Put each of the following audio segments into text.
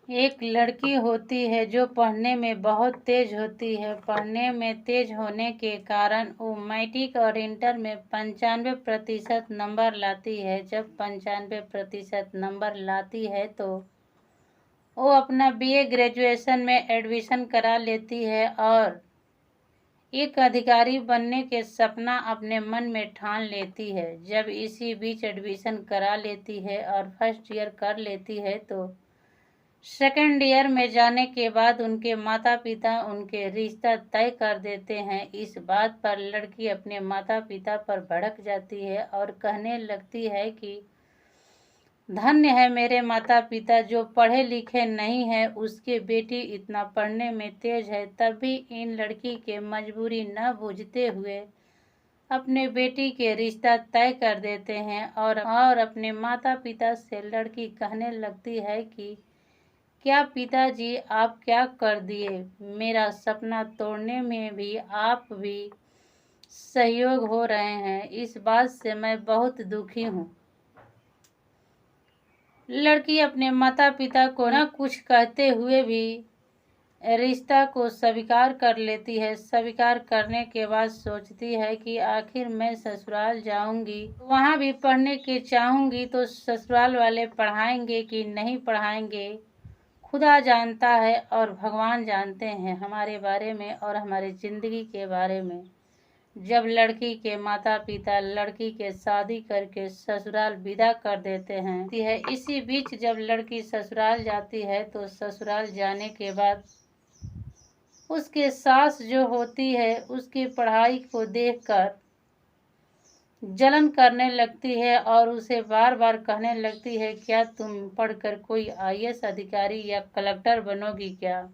एक लड़की होती है जो पढ़ने में बहुत तेज होती है। पढ़ने में तेज होने के कारण वो मैट्रिक और इंटर में 95% नंबर लाती है। जब 95% नंबर लाती है तो वो अपना बीए ग्रेजुएशन में एडमिशन करा लेती है और एक अधिकारी बनने के सपना अपने मन में ठान लेती है। जब इसी बीच एडमिशन करा लेती है और फर्स्ट ईयर कर लेती है तो सेकेंड ईयर में जाने के बाद उनके माता पिता उनके रिश्ता तय कर देते हैं। इस बात पर लड़की अपने माता पिता पर भड़क जाती है और कहने लगती है कि धन्य है मेरे माता पिता जो पढ़े लिखे नहीं है, उसके बेटी इतना पढ़ने में तेज है। तब भी इन लड़की के मजबूरी न बूझते हुए अपने बेटी के रिश्ता तय कर देते हैं और अपने माता पिता से लड़की कहने लगती है कि क्या पिताजी आप क्या कर दिए, मेरा सपना तोड़ने में भी आप भी सहयोग हो रहे हैं, इस बात से मैं बहुत दुखी हूँ। लड़की अपने माता पिता को न कुछ कहते हुए भी रिश्ता को स्वीकार कर लेती है। स्वीकार करने के बाद सोचती है कि आखिर मैं ससुराल जाऊंगी, वहाँ भी पढ़ने के चाहूंगी तो ससुराल वाले पढ़ाएंगे कि नहीं पढ़ाएंगे, खुदा जानता है और भगवान जानते हैं हमारे बारे में और हमारी ज़िंदगी के बारे में। जब लड़की के माता पिता लड़की के शादी करके ससुराल विदा कर देते हैं, इसी बीच जब लड़की ससुराल जाती है तो ससुराल जाने के बाद उसके सास जो होती है उसकी पढ़ाई को देखकर जलन करने लगती है और उसे बार बार कहने लगती है, क्या तुम पढ़कर कोई आईएएस अधिकारी या कलेक्टर बनोगी क्या।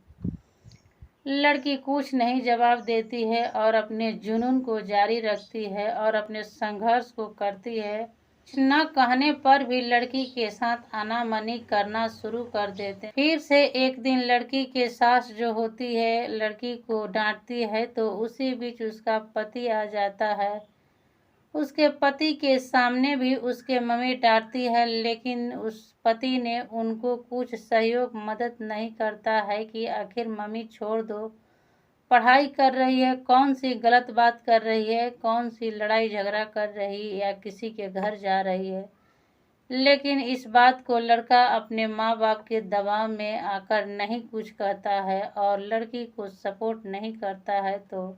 लड़की कुछ नहीं जवाब देती है और अपने जुनून को जारी रखती है और अपने संघर्ष को करती है। न कहने पर भी लड़की के साथ आनामनी करना शुरू कर देते। फिर से एक दिन लड़की के सास जो होती है लड़की को डांटती है तो उसी बीच उसका पति आ जाता है। उसके पति के सामने भी उसके मम्मी डांटती है, लेकिन उस पति ने उनको कुछ सहयोग मदद नहीं करता है कि आखिर मम्मी छोड़ दो, पढ़ाई कर रही है, कौन सी गलत बात कर रही है, कौन सी लड़ाई झगड़ा कर रही है या किसी के घर जा रही है। लेकिन इस बात को लड़का अपने माँ बाप के दबाव में आकर नहीं कुछ कहता है और लड़की को सपोर्ट नहीं करता है तो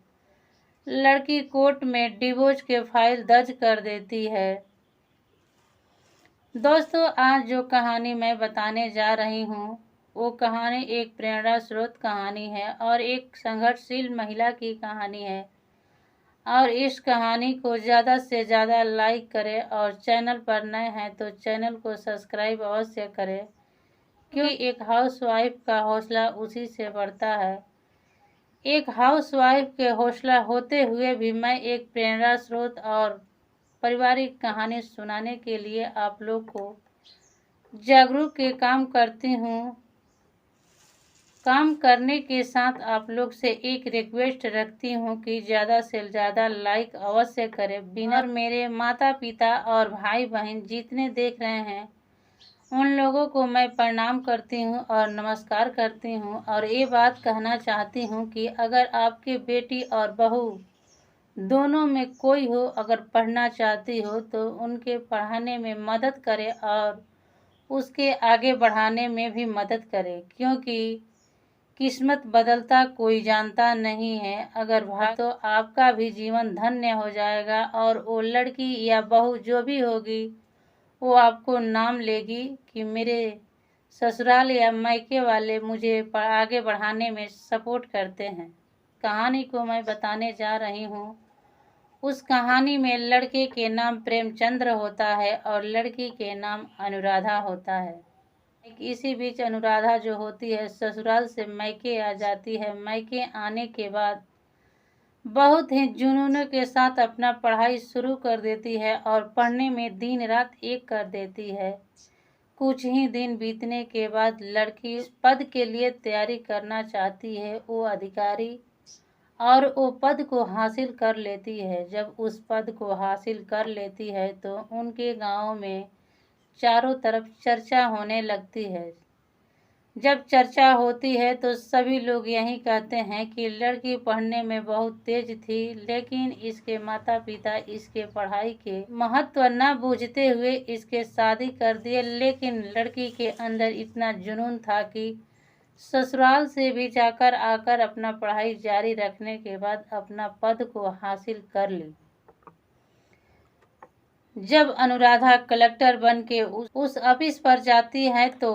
लड़की कोर्ट में डिवोर्स के फाइल दर्ज कर देती है। दोस्तों, आज जो कहानी मैं बताने जा रही हूँ वो कहानी एक प्रेरणा स्रोत कहानी है और एक संघर्षशील महिला की कहानी है। और इस कहानी को ज़्यादा से ज़्यादा लाइक करें और चैनल पर नए हैं तो चैनल को सब्सक्राइब अवश्य करें, क्योंकि एक हाउसवाइफ का हौसला उसी से बढ़ता है। एक हाउसवाइफ के हौसला होते हुए भी मैं एक प्रेरणा स्रोत और पारिवारिक कहानी सुनाने के लिए आप लोग को जागरूक के काम करती हूँ। काम करने के साथ आप लोग से एक रिक्वेस्ट रखती हूँ कि ज़्यादा से ज़्यादा लाइक अवश्य करें। बिना मेरे माता पिता और भाई बहन जितने देख रहे हैं उन लोगों को मैं प्रणाम करती हूँ और नमस्कार करती हूँ और ये बात कहना चाहती हूँ कि अगर आपकी बेटी और बहू दोनों में कोई हो, अगर पढ़ना चाहती हो तो उनके पढ़ाने में मदद करें और उसके आगे बढ़ाने में भी मदद करें, क्योंकि किस्मत बदलता कोई जानता नहीं है। अगर भाई तो आपका भी जीवन धन्य हो जाएगा और वो लड़की या बहू जो भी होगी वो आपको नाम लेगी कि मेरे ससुराल या मायके वाले मुझे आगे बढ़ाने में सपोर्ट करते हैं। कहानी को मैं बताने जा रही हूँ। उस कहानी में लड़के के नाम प्रेमचंद्र होता है और लड़की के नाम अनुराधा होता है। इसी बीच अनुराधा जो होती है ससुराल से मायके आ जाती है। मायके आने के बाद बहुत ही जुनून के साथ अपना पढ़ाई शुरू कर देती है और पढ़ने में दिन रात एक कर देती है। कुछ ही दिन बीतने के बाद लड़की पद के लिए तैयारी करना चाहती है, वो अधिकारी, और वो पद को हासिल कर लेती है। जब उस पद को हासिल कर लेती है तो उनके गांव में चारों तरफ चर्चा होने लगती है। जब चर्चा होती है तो सभी लोग यही कहते हैं कि लड़की पढ़ने में बहुत तेज थी, लेकिन इसके माता पिता इसके पढ़ाई के महत्व न बूझते हुए इसके शादी कर दिए। लेकिन लड़की के अंदर इतना जुनून था कि ससुराल से भी जाकर आकर अपना पढ़ाई जारी रखने के बाद अपना पद को हासिल कर ली। जब अनुराधा कलेक्टर बन के उस ऑफिस पर जाती है तो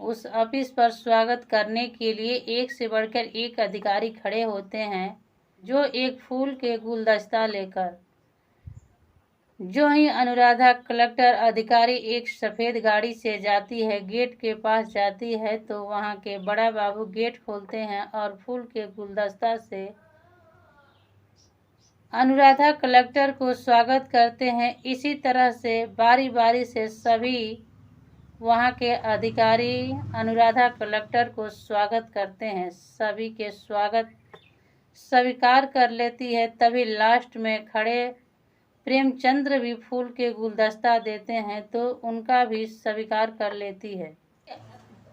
उस ऑफिस पर स्वागत करने के लिए एक से बढ़कर एक अधिकारी खड़े होते हैं, जो एक फूल के गुलदस्ता लेकर। जो ही अनुराधा कलेक्टर अधिकारी एक सफेद गाड़ी से जाती है, गेट के पास जाती है, तो वहां के बड़ा बाबू गेट खोलते हैं और फूल के गुलदस्ता से अनुराधा कलेक्टर को स्वागत करते हैं। इसी तरह से बारी बारी से सभी वहां के अधिकारी अनुराधा कलेक्टर को स्वागत करते हैं। सभी के स्वागत स्वीकार कर लेती है। तभी लास्ट में खड़े प्रेमचंद्र भी फूल के गुलदस्ता देते हैं तो उनका भी स्वीकार कर लेती है।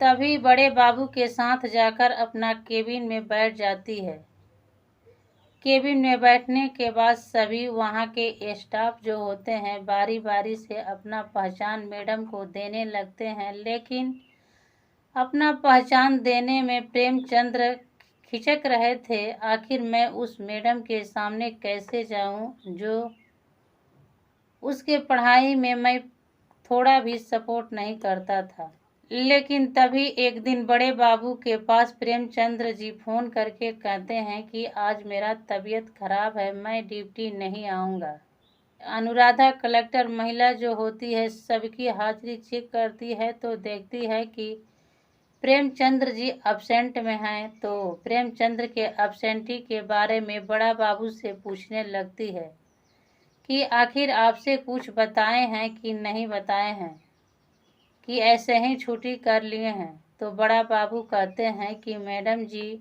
तभी बड़े बाबू के साथ जाकर अपना केबिन में बैठ जाती है। केबिन में बैठने के बाद सभी वहां के स्टाफ जो होते हैं बारी बारी से अपना पहचान मैडम को देने लगते हैं, लेकिन अपना पहचान देने में प्रेमचंद्र खिचक रहे थे। आखिर मैं उस मैडम के सामने कैसे जाऊं जो उसके पढ़ाई में मैं थोड़ा भी सपोर्ट नहीं करता था। लेकिन तभी एक दिन बड़े बाबू के पास प्रेमचंद्र जी फोन करके कहते हैं कि आज मेरा तबीयत खराब है, मैं ड्यूटी नहीं आऊँगा। अनुराधा कलेक्टर महिला जो होती है सबकी हाजिरी चेक करती है तो देखती है कि प्रेमचंद्र जी अब्सेंट में हैं, तो प्रेमचंद्र के अब्सेंटी के बारे में बड़ा बाबू से पूछने लगती है कि आखिर आपसे कुछ बताए हैं कि नहीं बताए हैं, कि ऐसे ही छुट्टी कर लिए हैं। तो बड़ा बाबू कहते हैं कि मैडम जी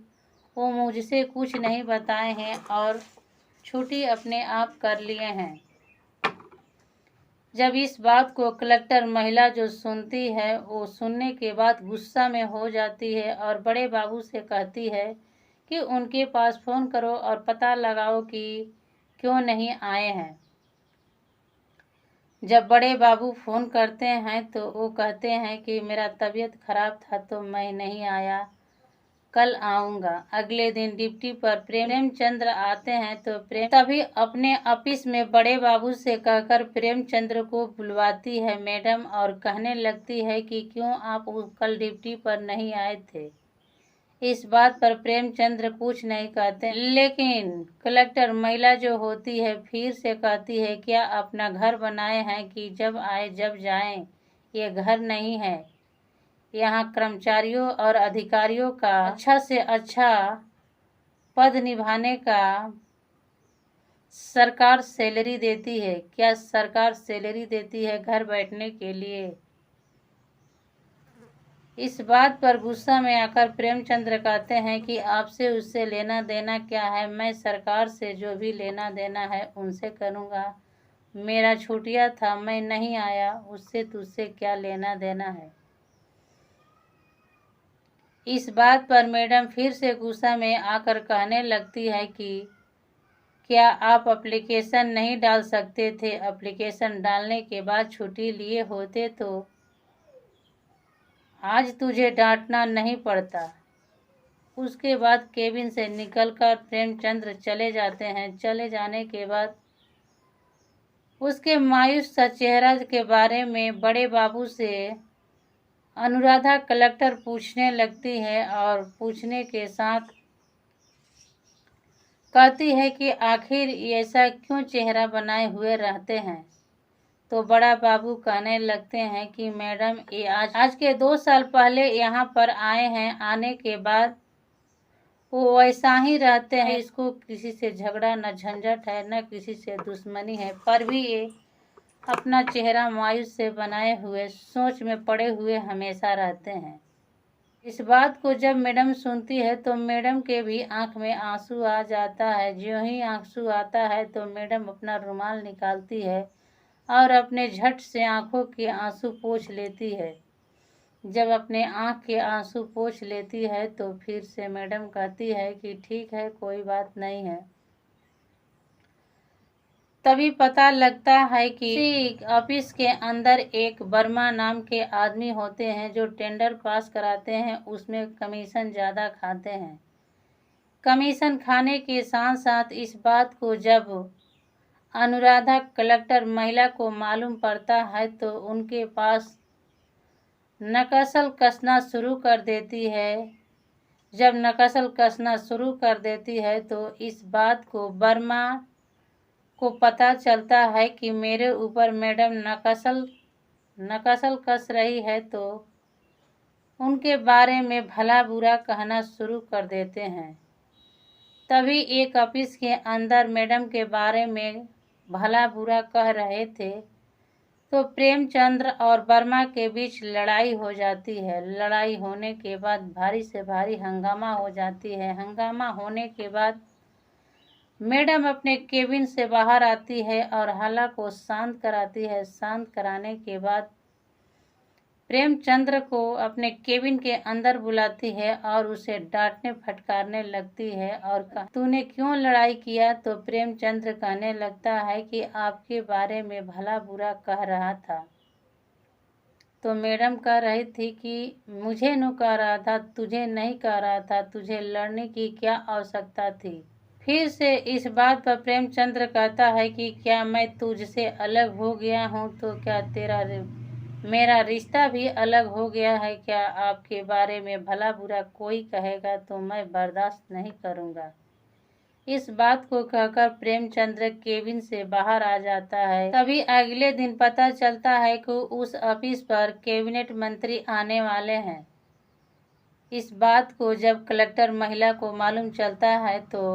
वो मुझसे कुछ नहीं बताए हैं और छुट्टी अपने आप कर लिए हैं। जब इस बात को कलेक्टर महिला जो सुनती है वो सुनने के बाद गुस्सा में हो जाती है और बड़े बाबू से कहती है कि उनके पास फ़ोन करो और पता लगाओ कि क्यों नहीं आए हैं। जब बड़े बाबू फ़ोन करते हैं तो वो कहते हैं कि मेरा तबीयत खराब था तो मैं नहीं आया, कल आऊँगा। अगले दिन ड्यूटी पर प्रेमचंद्र आते हैं तो तभी अपने ऑफिस में बड़े बाबू से कहकर प्रेमचंद्र को बुलवाती है मैडम और कहने लगती है कि क्यों आप कल ड्यूटी पर नहीं आए थे। इस बात पर प्रेमचंद्र कुछ नहीं कहते, लेकिन कलेक्टर महिला जो होती है फिर से कहती है क्या अपना घर बनाए हैं कि जब आए जब जाएं, ये घर नहीं है। यहाँ कर्मचारियों और अधिकारियों का अच्छा से अच्छा पद निभाने का सरकार सैलरी देती है। क्या सरकार सैलरी देती है घर बैठने के लिए? इस बात पर गुस्सा में आकर प्रेमचंद्र कहते हैं कि आपसे उससे लेना देना क्या है, मैं सरकार से जो भी लेना देना है उनसे करूँगा। मेरा छुट्टिया था, मैं नहीं आया, उससे तुझसे क्या लेना देना है। इस बात पर मैडम फिर से गुस्सा में आकर कहने लगती है कि क्या आप एप्लीकेशन नहीं डाल सकते थे? एप्लीकेशन डालने के बाद छुट्टी लिए होते तो आज तुझे डांटना नहीं पड़ता। उसके बाद केबिन से निकलकर प्रेमचंद्र चले जाते हैं। चले जाने के बाद उसके मायूस सा चेहरा के बारे में बड़े बाबू से अनुराधा कलेक्टर पूछने लगती है और पूछने के साथ कहती है कि आखिर ऐसा क्यों चेहरा बनाए हुए रहते हैं। तो बड़ा बाबू कहने लगते हैं कि मैडम ये आज के 2 साल पहले यहाँ पर आए हैं, आने के बाद वो वैसा ही रहते हैं। इसको किसी से झगड़ा न झंझट है न किसी से दुश्मनी है, पर भी ये अपना चेहरा मायूस से बनाए हुए सोच में पड़े हुए हमेशा रहते हैं। इस बात को जब मैडम सुनती है तो मैडम के भी आंख में आंसू आ जाता है। ज्यों ही आंसू आता है तो मैडम अपना रुमाल निकालती है और अपने झट से आंखों के आंसू पोंछ लेती है। जब अपने आंख के आंसू पोंछ लेती है तो फिर से मैडम कहती है कि ठीक है, कोई बात नहीं है। तभी पता लगता है कि ऑफिस के अंदर एक वर्मा नाम के आदमी होते हैं जो टेंडर पास कराते हैं, उसमें कमीशन ज़्यादा खाते हैं। कमीशन खाने के साथ साथ इस बात को जब अनुराधा कलेक्टर महिला को मालूम पड़ता है तो उनके पास नकसल कसना शुरू कर देती है। जब नकसल कसना शुरू कर देती है तो इस बात को वर्मा को पता चलता है कि मेरे ऊपर मैडम नकसल कस रही है, तो उनके बारे में भला बुरा कहना शुरू कर देते हैं। तभी एक ऑफिस के अंदर मैडम के बारे में भला बुरा कह रहे थे तो प्रेमचंद्र और वर्मा के बीच लड़ाई हो जाती है। लड़ाई होने के बाद भारी से भारी हंगामा हो जाती है। हंगामा होने के बाद मैडम अपने केबिन से बाहर आती है और हल्ला को शांत कराती है। शांत कराने के बाद प्रेमचंद्र को अपने केबिन के अंदर बुलाती है और उसे डांटने फटकारने लगती है और तूने क्यों लड़ाई किया? तो प्रेमचंद्र कहने लगता है कि आपके बारे में भला बुरा कह रहा था। तो मैडम कह रही थी कि मुझे न कह रहा था, तुझे नहीं कह रहा था, तुझे लड़ने की क्या आवश्यकता थी? फिर से इस बात पर प्रेमचंद्र कहता है कि क्या मैं तुझसे अलग हो गया हूँ तो क्या मेरा रिश्ता भी अलग हो गया है? क्या आपके बारे में भला बुरा कोई कहेगा तो मैं बर्दाश्त नहीं करूँगा। इस बात को कहकर प्रेमचंद्र केबिन से बाहर आ जाता है। तभी अगले दिन पता चलता है कि उस ऑफिस पर कैबिनेट मंत्री आने वाले हैं। इस बात को जब कलेक्टर महिला को मालूम चलता है तो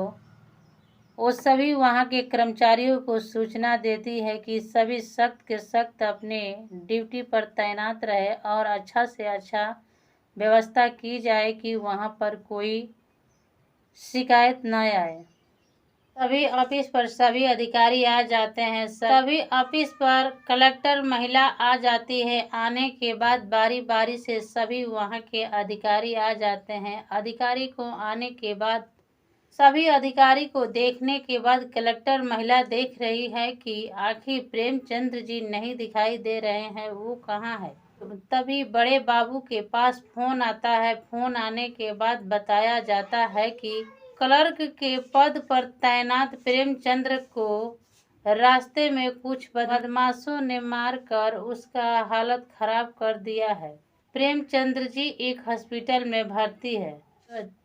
वो सभी वहां के कर्मचारियों को सूचना देती है कि सभी सख्त के सख्त अपने ड्यूटी पर तैनात रहे और अच्छा से अच्छा व्यवस्था की जाए कि वहां पर कोई शिकायत न आए। तभी ऑफिस पर सभी अधिकारी आ जाते हैं। तभी ऑफिस पर कलेक्टर महिला आ जाती है। आने के बाद बारी बारी से सभी वहां के अधिकारी आ जाते हैं। अधिकारी को आने के बाद सभी अधिकारी को देखने के बाद कलेक्टर महिला देख रही है कि आखिर प्रेमचंद्र जी नहीं दिखाई दे रहे हैं, वो कहाँ है। तभी बड़े बाबू के पास फोन आता है। फोन आने के बाद बताया जाता है कि क्लर्क के पद पर तैनात प्रेमचंद्र को रास्ते में कुछ बदमाशों ने मारकर उसका हालत खराब कर दिया है। प्रेमचंद्र जी एक हॉस्पिटल में भर्ती है।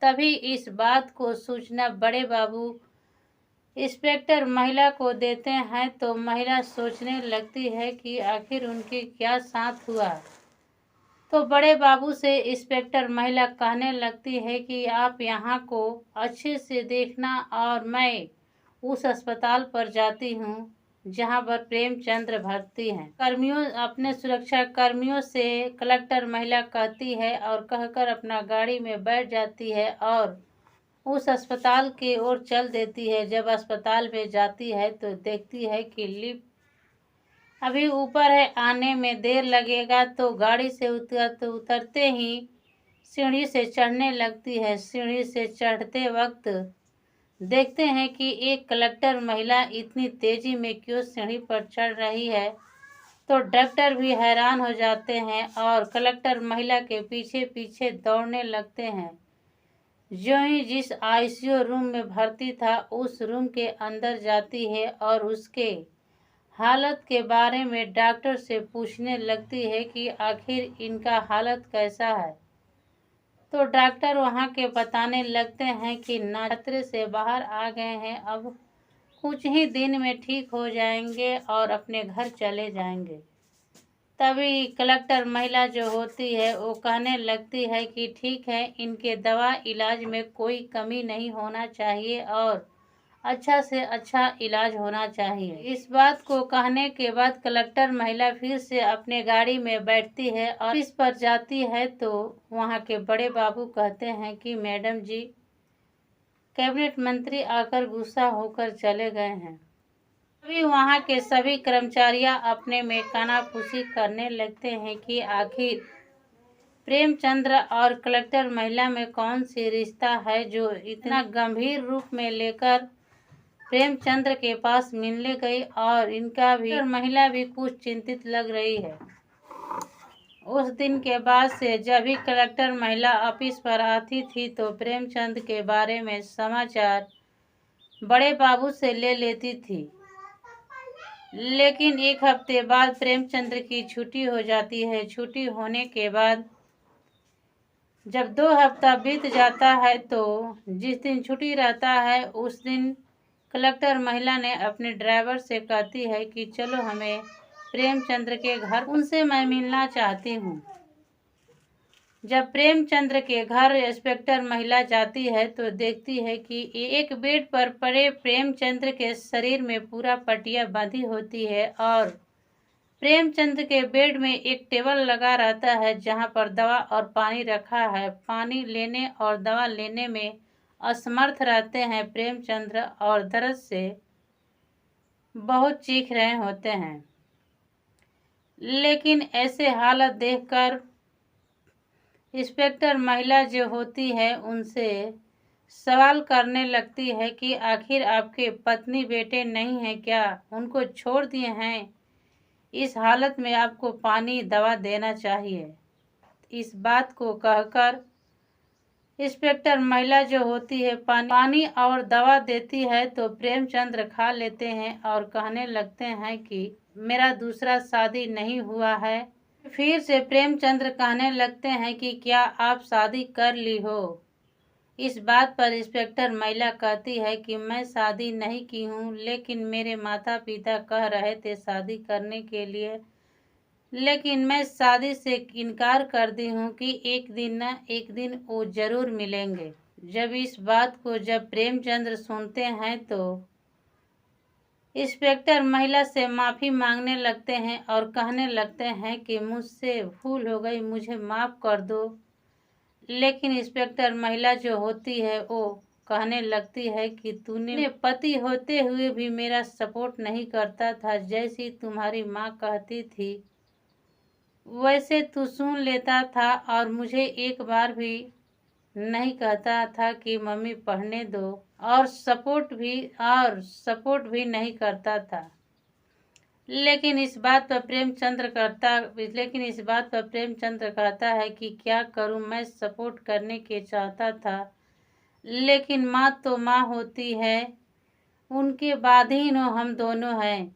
तभी इस बात को सूचना बड़े बाबू इंस्पेक्टर महिला को देते हैं तो महिला सोचने लगती है कि आखिर उनके क्या साथ हुआ। तो बड़े बाबू से इंस्पेक्टर महिला कहने लगती है कि आप यहाँ को अच्छे से देखना और मैं उस अस्पताल पर जाती हूँ जहाँ पर प्रेमचंद्र भर्ती हैं। कर्मियों अपने सुरक्षा कर्मियों से कलेक्टर महिला कहती है और कहकर अपना गाड़ी में बैठ जाती है और उस अस्पताल की ओर चल देती है। जब अस्पताल में जाती है तो देखती है कि लिफ्ट अभी ऊपर है, आने में देर लगेगा। तो गाड़ी से उतरते ही सीढ़ी से चढ़ने लगती है। सीढ़ी से चढ़ते वक्त देखते हैं कि एक कलेक्टर महिला इतनी तेजी में क्यों सीढ़ी पर चढ़ रही है। तो डॉक्टर भी हैरान हो जाते हैं और कलेक्टर महिला के पीछे पीछे दौड़ने लगते हैं। जो ही जिस आईसीयू रूम में भर्ती था उस रूम के अंदर जाती है और उसके हालत के बारे में डॉक्टर से पूछने लगती है कि आखिर इनका हालत कैसा है। तो डॉक्टर वहां के बताने लगते हैं कि ना खतरे से बाहर आ गए हैं, अब कुछ ही दिन में ठीक हो जाएंगे और अपने घर चले जाएंगे। तभी कलेक्टर महिला जो होती है वो कहने लगती है कि ठीक है, इनके दवा इलाज में कोई कमी नहीं होना चाहिए और अच्छा से अच्छा इलाज होना चाहिए। इस बात को कहने के बाद कलेक्टर महिला फिर से अपने गाड़ी में बैठती है और इस पर जाती है तो वहां के बड़े बाबू कहते हैं कि मैडम जी, कैबिनेट मंत्री आकर गुस्सा होकर चले गए हैं। अभी वहां के सभी कर्मचारियां अपने में कानाफूसी करने लगते हैं कि आखिर प्रेमचंद्र और कलेक्टर महिला में कौन सी रिश्ता है जो इतना गंभीर रूप में लेकर प्रेमचंद्र के पास मिलने गई, और इनका भी महिला भी कुछ चिंतित लग रही है। उस दिन के बाद से जब भी कलेक्टर महिला ऑफिस पर आती थी तो प्रेमचंद के बारे में समाचार बड़े बाबू से ले लेती थी। लेकिन एक हफ्ते बाद प्रेमचंद्र की छुट्टी हो जाती है। छुट्टी होने के बाद जब 2 हफ्ता बीत जाता है तो जिस दिन छुट्टी रहता है उस दिन कलेक्टर महिला ने अपने ड्राइवर से कहती है कि चलो हमें प्रेमचंद्र के घर, उनसे मैं मिलना चाहती हूँ। जब प्रेमचंद्र के घर इंस्पेक्टर महिला जाती है तो देखती है कि एक बेड पर पड़े प्रेमचंद्र के शरीर में पूरा पट्टियां बंधी होती है और प्रेमचंद्र के बेड में एक टेबल लगा रहता है जहां पर दवा और पानी रखा है। पानी लेने और दवा लेने में असमर्थ रहते हैं प्रेमचंद्र और दर्द से बहुत चीख रहे होते हैं। लेकिन ऐसे हालत देखकर इंस्पेक्टर महिला जो होती है उनसे सवाल करने लगती है कि आखिर आपके पत्नी बेटे नहीं हैं क्या, उनको छोड़ दिए हैं? इस हालत में आपको पानी दवा देना चाहिए। इस बात को कहकर इंस्पेक्टर महिला जो होती है पानी और दवा देती है तो प्रेमचंद्र खा लेते हैं और कहने लगते हैं कि मेरा दूसरा शादी नहीं हुआ है। फिर से प्रेमचंद्र कहने लगते हैं कि क्या आप शादी कर ली हो? इस बात पर इंस्पेक्टर महिला कहती है कि मैं शादी नहीं की हूँ, लेकिन मेरे माता पिता कह रहे थे शादी करने के लिए, लेकिन मैं शादी से इनकार कर दी हूँ कि एक दिन न एक दिन वो जरूर मिलेंगे। जब इस बात को जब प्रेमचंद्र सुनते हैं तो इंस्पेक्टर महिला से माफ़ी मांगने लगते हैं और कहने लगते हैं कि मुझसे भूल हो गई, मुझे माफ़ कर दो। लेकिन इंस्पेक्टर महिला जो होती है वो कहने लगती है कि तूने पति होते हुए भी मेरा सपोर्ट नहीं करता था। जैसी तुम्हारी माँ कहती थी वैसे तू सुन लेता था और मुझे एक बार भी नहीं कहता था कि मम्मी पढ़ने दो, और सपोर्ट भी नहीं करता था। लेकिन इस बात पर प्रेमचंद्र कहता है कि क्या करूं, मैं सपोर्ट करने के चाहता था, लेकिन माँ तो माँ होती है, उनके बाद ही हम दोनों हैं,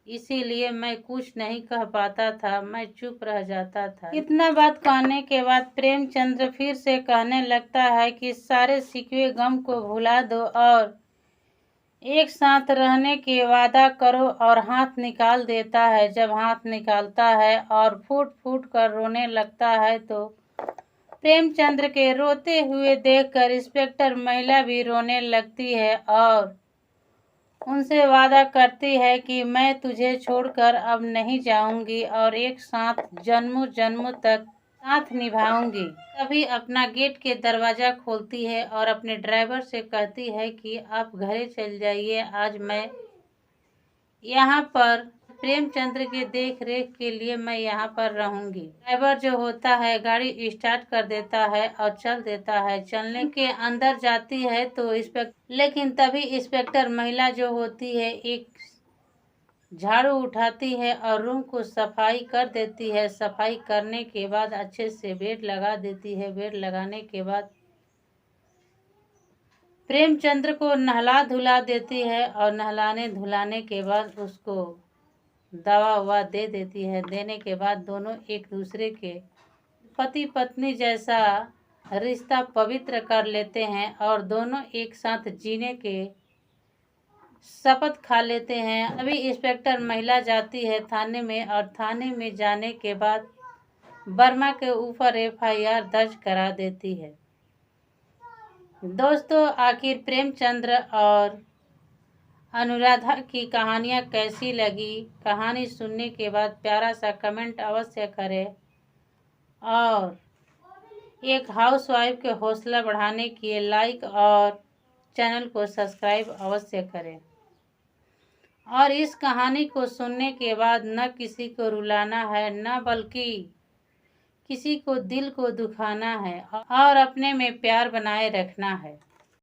इसीलिए मैं कुछ नहीं कह पाता था, मैं चुप रह जाता था। इतना बात कहने के बाद प्रेमचंद्र फिर से कहने लगता है कि सारे शिकवे गम को भुला दो और एक साथ रहने के वादा करो, और हाथ निकाल देता है। जब हाथ निकालता है और फूट फूट कर रोने लगता है तो प्रेमचंद्र के रोते हुए देखकर इंस्पेक्टर महिला भी रोने लगती है और उनसे वादा करती है कि मैं तुझे छोड़कर अब नहीं जाऊंगी और एक साथ जन्मों जन्मों तक साथ निभाऊंगी। तभी अपना गेट के दरवाजा खोलती है और अपने ड्राइवर से कहती है कि आप घरे चल जाइए, आज मैं यहाँ पर प्रेमचंद्र के देख रेख के लिए मैं यहाँ पर रहूंगी। ड्राइवर जो होता है गाड़ी स्टार्ट कर देता है और चल देता है। चलने के अंदर जाती है तो लेकिन तभी इंस्पेक्टर महिला जो होती है एक झाड़ू उठाती है और रूम को सफाई कर देती है। सफाई करने के बाद अच्छे से बेड लगा देती है। बेड लगाने के बाद प्रेमचंद्र को नहला धुला देती है और नहलाने धुलाने के बाद उसको दवा ववा दे देती है। देने के बाद दोनों एक दूसरे के पति पत्नी जैसा रिश्ता पवित्र कर लेते हैं और दोनों एक साथ जीने के शपथ खा लेते हैं। अभी इंस्पेक्टर महिला जाती है थाने में और थाने में जाने के बाद वर्मा के ऊपर FIR दर्ज करा देती है। दोस्तों, आखिर प्रेमचंद्र और अनुराधा की कहानियाँ कैसी लगी? कहानी सुनने के बाद प्यारा सा कमेंट अवश्य करें और एक हाउसवाइफ के हौसला बढ़ाने के लिए लाइक और चैनल को सब्सक्राइब अवश्य करें। और इस कहानी को सुनने के बाद न किसी को रुलाना है, न बल्कि किसी को दिल को दुखाना है और अपने में प्यार बनाए रखना है।